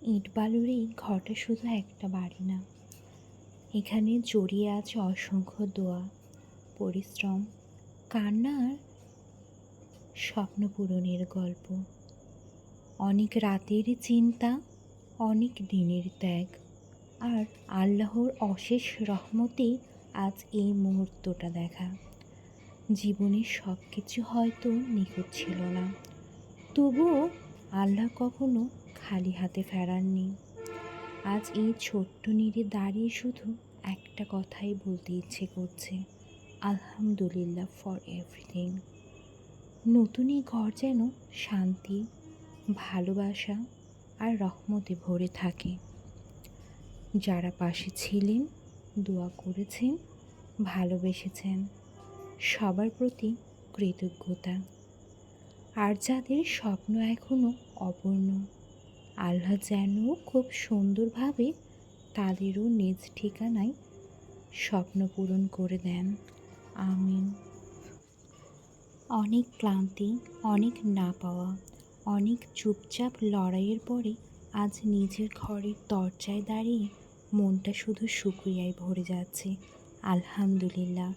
ইটবালুর এই ঘরটা শুধু একটা বাড়ি না, এখানে জড়িয়ে আছে অসংখ্য দোয়া, পরিশ্রম, কান্না আর স্বপ্ন পূরণের গল্প। অনেক রাতের চিন্তা, অনেক দিনের ত্যাগ, আর আল্লাহর অশেষ রহমতেই আজ এই মুহূর্তটা দেখা। জীবনের সব কিছু হয়তো নিখুঁত ছিল না, তবুও আল্লাহ কখনো খালি হাতে ফেরাননি। আজ এই ছোট্ট নীড়ে দাঁড়িয়ে শুধু একটা কথাই বলতে ইচ্ছে করছে, আলহামদুলিল্লাহ ফর এভরিথিং। নতুন এই ঘর যেন শান্তি, ভালোবাসা আর রহমতে ভরে থাকে। যারা পাশে ছিলেন, দোয়া করেছেন, ভালোবেসেছেন, সবার প্রতি কৃতজ্ঞতা। আর যাদের স্বপ্ন এখনও অপূর্ণ, আল্লাহ যেন খুব সুন্দরভাবে তাদেরও নিজ ঠিকানায় স্বপ্ন পূরণ করে দেন। আমিন। অনেক ক্লান্তি, অনেক না পাওয়া, অনেক চুপচাপ লড়াইয়ের পরে আজ নিজের ঘরের দরজায় দাঁড়িয়ে মনটা শুধু শুকরিয়ায় ভরে যাচ্ছে। আলহামদুলিল্লাহ।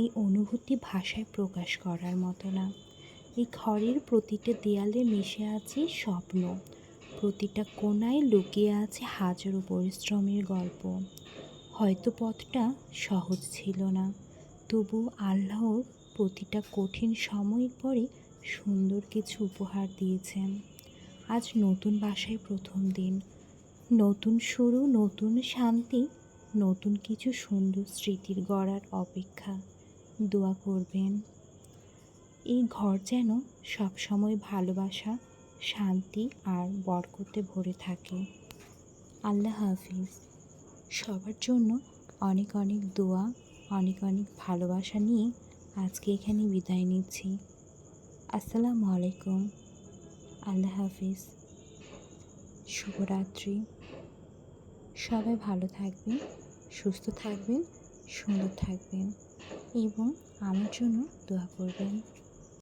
এই অনুভূতি ভাষায় প্রকাশ করার মতো না। এই ঘরের প্রতিটা দেয়ালে মিশে আছে স্বপ্ন, প্রতিটা কোণায় লুকিয়ে আছে হাজারো পরিশ্রমের গল্প। হয়তো পথটা সহজ ছিল না, তবু আল্লাহর প্রতিটা কঠিন সময়ের পরে সুন্দর কিছু উপহার দিয়েছেন। আজ নতুন বাসায় প্রথম দিন, নতুন শুরু, নতুন শান্তি, নতুন কিছু সুন্দর স্মৃতির গড়ার অপেক্ষা। দোয়া করবেন এই ঘর যেন সবসময় ভালোবাসা, শান্তি আর বরকতে ভরে থাকে। আল্লাহ হাফিজ। সবার জন্য অনেক অনেক দোয়া, অনেক অনেক ভালোবাসা নিয়ে আজকে এখানে বিদায় নিচ্ছি। আসসালামু আলাইকুম। আল্লাহ হাফিজ। শুভরাত্রি। সবাই ভালো থাকবেন, সুস্থ থাকবেন, সুন্দর থাকবেন এবং আমার জন্য দোয়া করবেন।